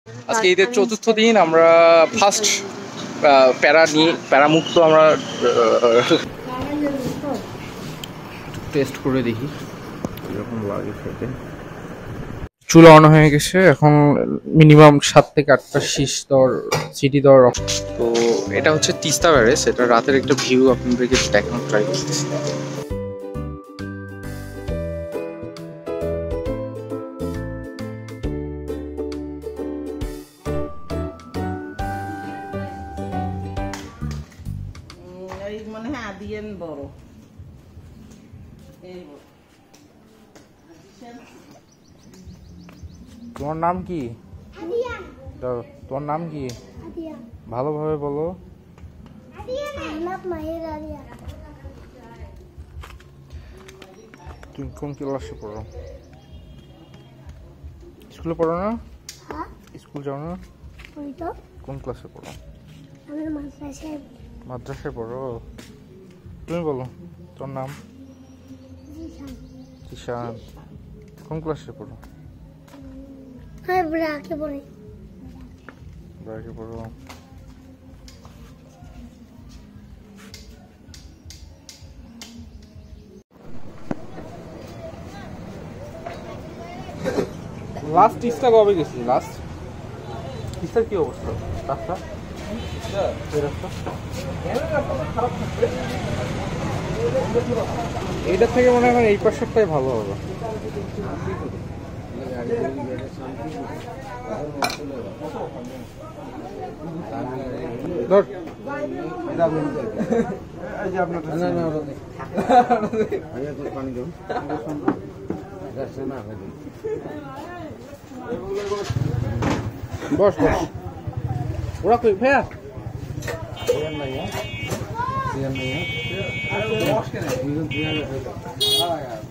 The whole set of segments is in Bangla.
আজকে ঈদের চতুর্থ দিন আমরা ফার্স্ট প্যারামুক্ত আমরা টেস্ট করে দেখি এরকম লাগে খেতে। চুলা অন হয়ে গেছে, এখন মিনিমাম 7 থেকে 8টা সিটি দেওয়ার। তো এটা হচ্ছে তিস্তা ব্যারেজ, এটা রাতের একটা ভিউ আপনাদেরকে দেখানোর ট্রাই করতেছি। তোমার নাম কি? তোমার নাম কি? ভালোভাবে বলো। তুমি কোন ক্লাসে পড়ো? স্কুলে পড়ো না? স্কুল যাও না? কোন ক্লাসে পড়ো? মাদ্রাসায় পড়ো। তুমি বলো তোর নাম? ঈশান। কোন ক্লাসে পড়ো? ব্রাকে পড়ো। লাস্ট টিস্টা কবে গেছি? লাস্ট টিস্টার কি অবস্থা? রাস্তা এইটার থেকে মনে হয় এই পাশটাই ভালো হবে। বস বস ওরা কই ভাইয়া?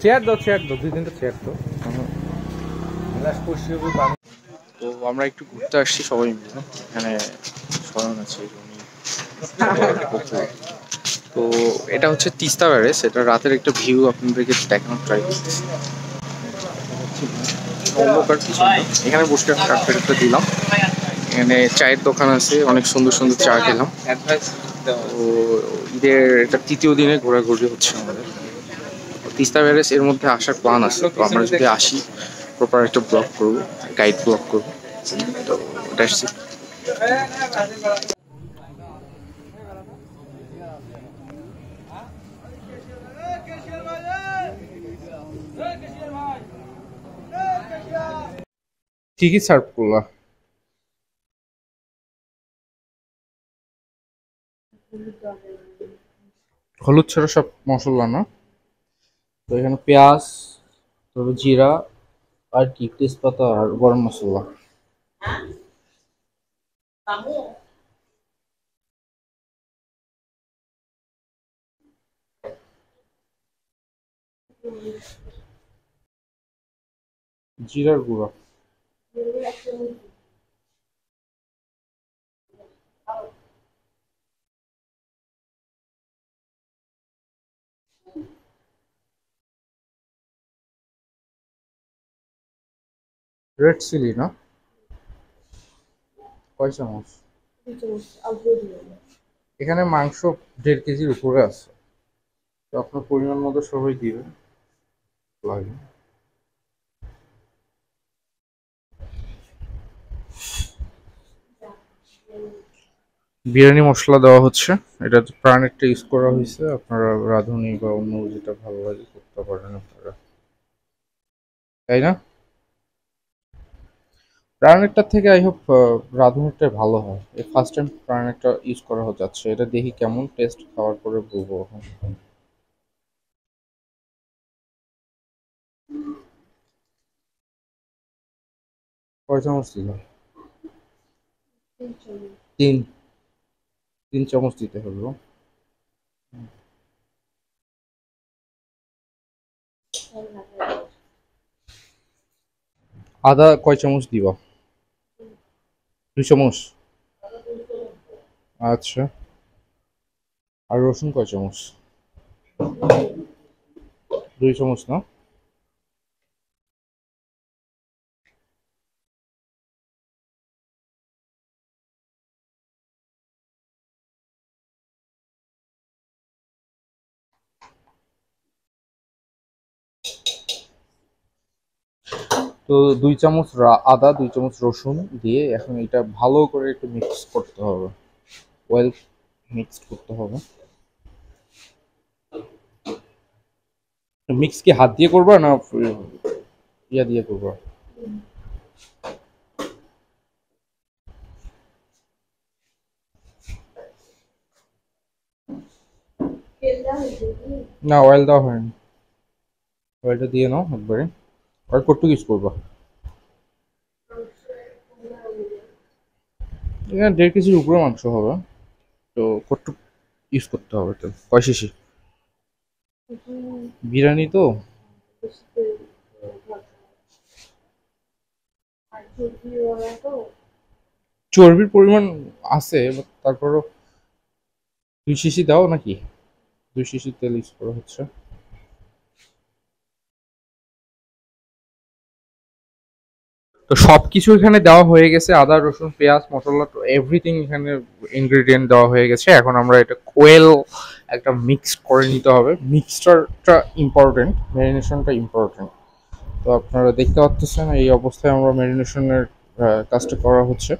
চেয়ার দাও 2-3টা চেয়ার দাও। তো আমরা একটু ঘুরতে আসছি সবাই মিলে, এখানে স্মরণ আছে। তো এটা হচ্ছে তিস্তা ব্যারেজ, এটা রাতের একটা ভিউ আপনাদেরকে দেখানোর ট্রাই করতেছি। অন্ধকার কিছু না, এখানে বসে একটা দিলাম। এখানে চায়ের দোকান আছে, অনেক সুন্দর সুন্দর চা খেলাম। তো ঈদের এটা 3য় দিনে ঘোরাঘুরি হচ্ছে আমাদের। তিস্তা ব্যারেজ এর মধ্যে আসার প্ল্যান আছে, তো আমরা যদি আসি প্রপার একটা ব্লগ করবো, গাইড ব্লগ করবো। তো দ্যাটস ইট। কি কি সার্ভ করলা? হলুদ ছাড়া সব মশলা না? তো এখানে পেঁয়াজ, তারপর জিরা, আর কি তেজপাতা আর গরম মশলা। জিরার গুঁড়া। রেড চিলি না? কয় চামচ? এখানে মাংস 1.5 কেজির উপরে আছে, তো আপনার পরিমাণ মতো সবাই দিবেন লাগে। বিরিয়ানি মশলা দেওয়া হচ্ছে, এটা প্রাণেরটা ইউজ করা হয়েছে। আপনারা রাঁধুনি বা অন্য যেটা ভালো লাগে করতে পারেন আপনারা, তাই না? প্রাণেরটা থেকে আই হোপ রাঁধুনিটাই ভালো হয়। এই ফার্স্ট টাইম প্রাণেরটা ইউজ করা যাচ্ছে, এটা দেখি কেমন টেস্ট, খাওয়ার পরে বলবো। কয় চামচ দিল? 3 চামচ দিতে হলো। আদা কয় চামচ দিবা? 2 চামচ। আচ্ছা, আর রসুন কয় চামচ? 2 চামচ না? তো 2 চামচ আদা, 2 চামচ রসুন দিয়ে এখন এটা ভালো করে একটু মিক্স করতে হবে, ওয়েল মিক্সড করতে হবে। মিক্স কি হাত দিয়ে করবা না ইয়া দিয়ে করবা? না, অয়েল দেওয়া হয়নি, অয়েলটা দিয়ে নাও একবারে। আর কতটুকু ইউজ করবা? এখানে 1.5 কেজির উপরে মাংস হবে, তো কতটুকু ইউজ করতে হবে? তো কয় শিশি বিরিয়ানি তো? চর্বির পরিমাণ আছে, তারপরও 2 শিশি দাও নাকি? 2 শিশি তেল ইউজ করা হচ্ছে। তো সবকিছু এখানে দেওয়া হয়ে গেছে, আদা রসুন পেঁয়াজ মশলা তো এভরিথিং এখানে ইনগ্রেডিয়েন্ট দেওয়া হয়ে গেছে। এখন আমরা এটা কোয়েল একটা মিক্স করে নিতে হবে। মিক্সচারটা ইম্পর্টেন্ট, ম্যারিনেশনটা ইম্পর্টেন্ট। তো আপনারা দেখতে পাচ্ছেন এই অবস্থায় আমরা ম্যারিনেশনের কাজটা করা হচ্ছে।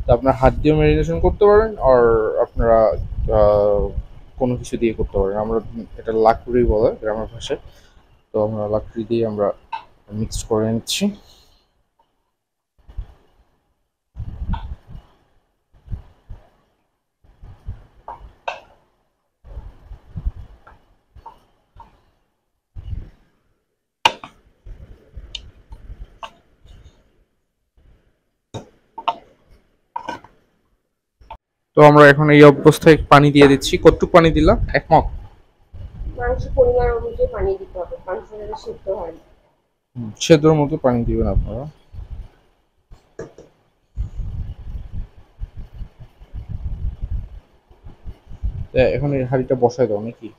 তো আপনারা হাত দিয়ে ম্যারিনেশন করতে পারেন, আর আপনারা কোনো কিছু দিয়ে করতে পারেন। আমরা এটা লাকড়ি বলে গ্রামের ভাষায়, তো আমরা লাকড়ি দিয়ে আমরা মিক্স করে নিচ্ছি। তো আমরা এখন এই অবস্থায় পানি দিয়ে দিচ্ছি। কতটুকু পানি দিলাম? 1 মগ। মাংসের পরিমাণ অনুযায়ী পানি দিতে হবে, মাংস যাতে সিদ্ধ হয়। সেদ্ধর মতো পানি দিবেন আপনারা। এখন এই হাঁড়িটা বসায় দাও নাকি?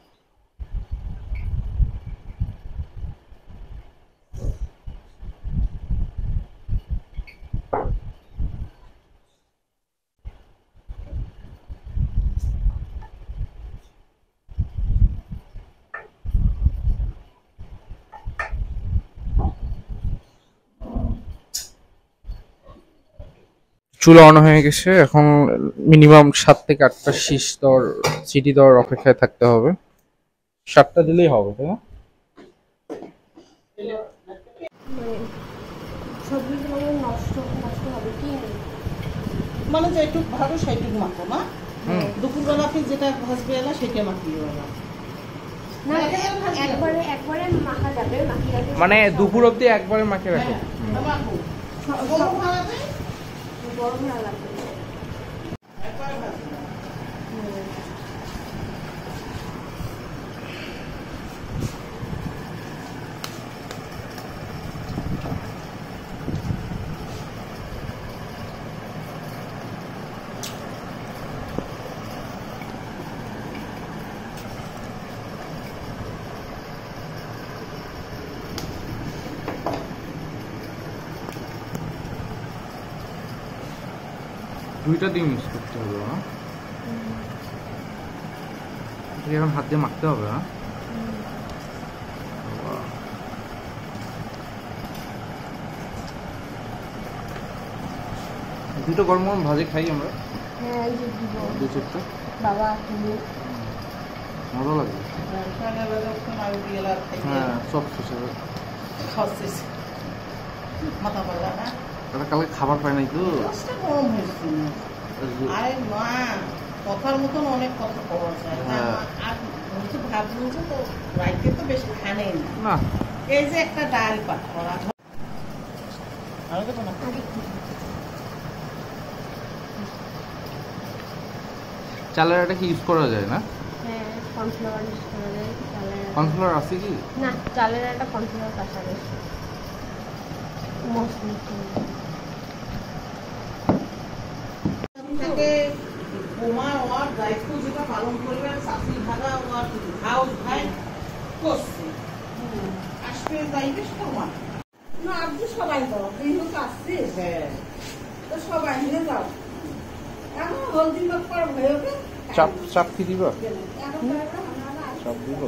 চুলা অন হয়ে গেছে। এখন মিনিমাম 7 থেকে 8টা সিটি দেওয়ার অপেক্ষায় থাকতে হবে। 7টা দিলেই হবে, তাই না? সবজিগুলো নষ্ট নষ্ট হবে কি? মানে যেটুক ভালো সেইটুক মাখো না। দুপুরবেলা আপনি যেটা ভাজবে এলা সেটা মাখিয়ে না। একবারে একবারে মাখা যাবে, মাখিয়ে রাখবে। মানে দুপুর অবধি একবারে মাখিয়ে রাখো। মাখো। গরম ভাড়াতে গরম না লাগবে। একবার ভাজবে। দুইটা দিয়ে মিক্স করতে হবে না? এখন হাত দিয়ে মাখতে হবে না? দুটো গরম গরম ভাজি খাই আমরা। হ্যাঁ, এই যে দিব। 2-4টা বাবা তুমি মজা লাগে। হ্যাঁ, সব শেষ হবে। মাথা পাল্লা না তারা কালকে খাবার পায় নাই তো। গরম হয়েছে। আরে মা, কথার মতন অনেক কথা পাওয়া যায় না। আর বলছে ভাবছি তো রাইতে তো বেশি খানেই না। এই যে একটা ডাল পাক করা আর দেবো না। চালের আটা কি ইউজ করা যায় না? হ্যাঁ, কর্নফ্লাওয়ার ইউজ করা যায়। কর্নফ্লাওয়ার আছে কি? না, চালের একটা কর্নফ্লাওয়ার কাঁচা রয়েছে। তাকে বোমা ওয়ার দায়িত্ব যেটা পালন করবে চাকরি ভাড়া ওয়ার হাউস ভাই করছে আসবে যাইবে সমান না। আপনি সবাই যাও, তুই হোক আসছিস। হ্যাঁ, তো সবাই মিলে যাও। এখন হলদি লোক পর হয়ে ওকে চাপ কি দিবা? চাপ দিব।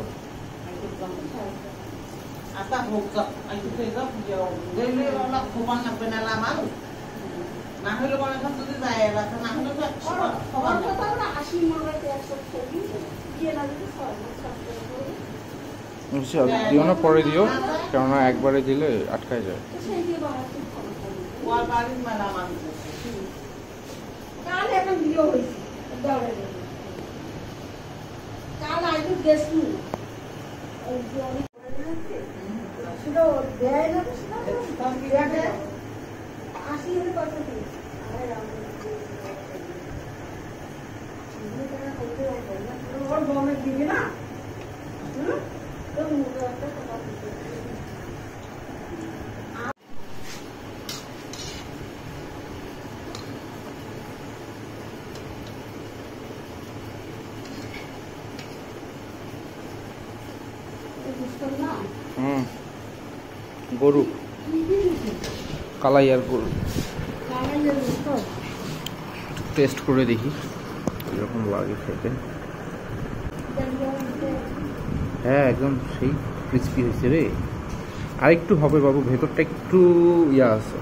Ata hokap, aku hokap jauh. Jadi orang kuman nak benar malu. Nah, kalau orang kan tu saya lah, nah kalau tu kuman. Orang kata orang asyik makan tiap sekali, dia nanti soal. দিও না, পরে দিও, কেননা একবারে দিলে আটকায় যায়। Wal baris mana malu. কাল এখন ভিডিও হইছে দৌড়ে কাল আইতো গেছু ওই যে অনেক ছিল দেয় না তো সেটা দাম বিরাটে 80 এর কত দিন আরে রাম ওর বমে দিবি না তো মুখে একটা কথা দিতে গরু কালাইয়ার গরু টেস্ট করে দেখি এরকম লাগে খেতে। হ্যাঁ একদম সেই ক্রিস্পি হয়েছে রে, আর একটু হবে বাবু, ভেতরটা একটু ইয়া আছে।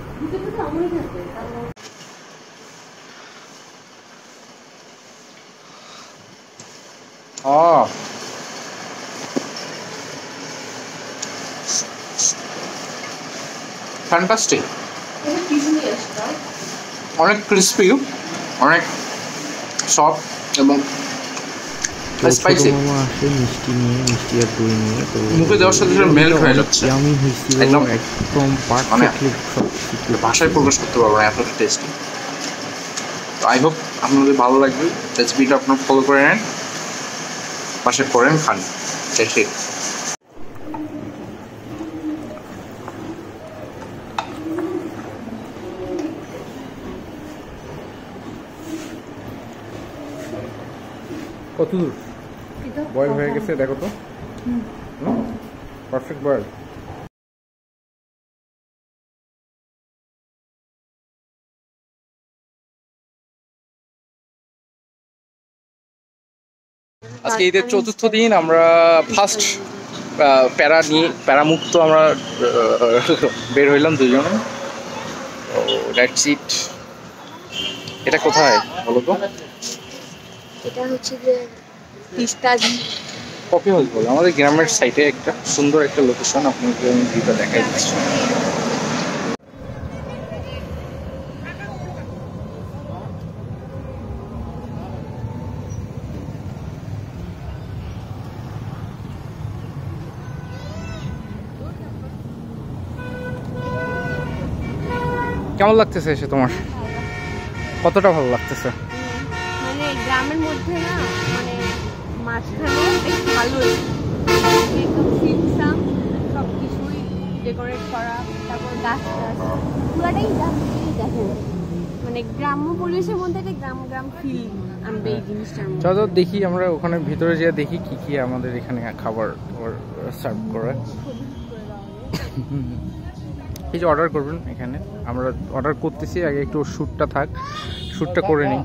ফ্যান্টাস্টিক, অনেক ক্রিস্পি, অনেক সফট এবং স্পাইসি। মুখে দেওয়ার সাথে সাথে মেল্ট হয়ে যাচ্ছে, একদম পারফেক্টলি ভাষায় প্রকাশ করতে পারবো না এতটা টেস্টি। তো আই হোপ আপনাদের ভালো লাগবে, রেসিপিটা আপনারা ফলো করে নেন, পাশে করেন, খান, টেস্টি। কত দূর বয়েল হয়ে গেছে দেখো তো, পারফেক্ট বয়েল। আজকে ঈদের চতুর্থ দিন, আমরা ফার্স্ট প্যারামুক্ত আমরা বের হইলাম দুজনে। That's it. এটা কোথায় বলো তো? এটা হচ্ছে যে পিস্তাজি কফি হাউস বলে, আমাদের গ্রামের সাইডে একটা সুন্দর একটা লোকেশন, আপনাকে আমি ভিউটা দেখাই দিচ্ছি। কেমন লাগতেছে এসে তোমার? কতটা ভালো লাগতেছে? মানে গ্রামের মধ্যে না, মানে মাঝখানে বেশ ভালোই, একদম সিমসাম সব কিছুই ডেকোরেট করা, তারপর গাছ টাছ পুরাটাই দেখেন, মানে গ্রাম্য পরিবেশের মধ্যে একটা গ্রাম গ্রাম ফিল আনবে এই জিনিসটার মধ্যে। চলো দেখি আমরা ওখানে ভিতরে যেয়ে দেখি কি কি আমাদের এখানে খাবার সার্ভ করে। এই যে অর্ডার করবেন এখানে, আমরা অর্ডার করতেছি, আগে একটু শ্যুটটা থাক, শ্যুটটা করে নিই।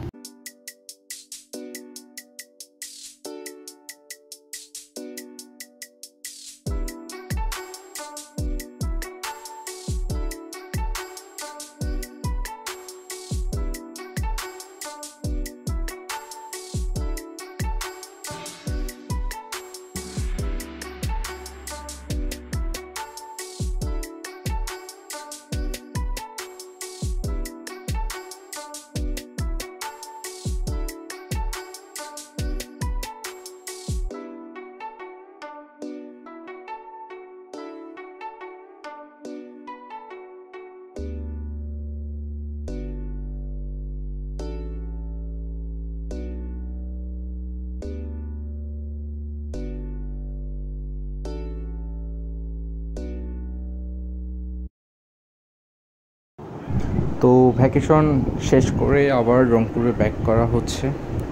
তো ভ্যাকেশন শেষ করে আবার রংপুরে ব্যাক করা হচ্ছে।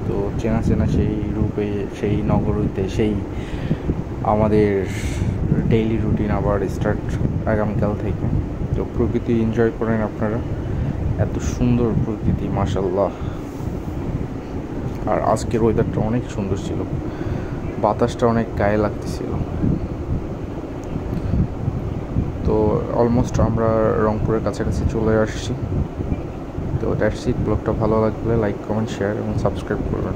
তো চেনা চেনা সেই রূপে, সেই নগরীতে, সেই আমাদের ডেইলি রুটিন আবার স্টার্ট আগামীকাল থেকে। তো প্রকৃতি এনজয় করেন আপনারা, এত সুন্দর প্রকৃতি মাশাআল্লাহ। আর আজকের ওয়েদারটা অনেক সুন্দর ছিল, বাতাসটা অনেক গায়ে লাগতেছিল। তো অলমোস্ট আমরা রংপুরের কাছাকাছি চলে আসছি। তো দ্যাটস ইট। ব্লগটা ভালো লাগলে লাইক, কমেন্ট, শেয়ার এবং সাবস্ক্রাইব করবেন।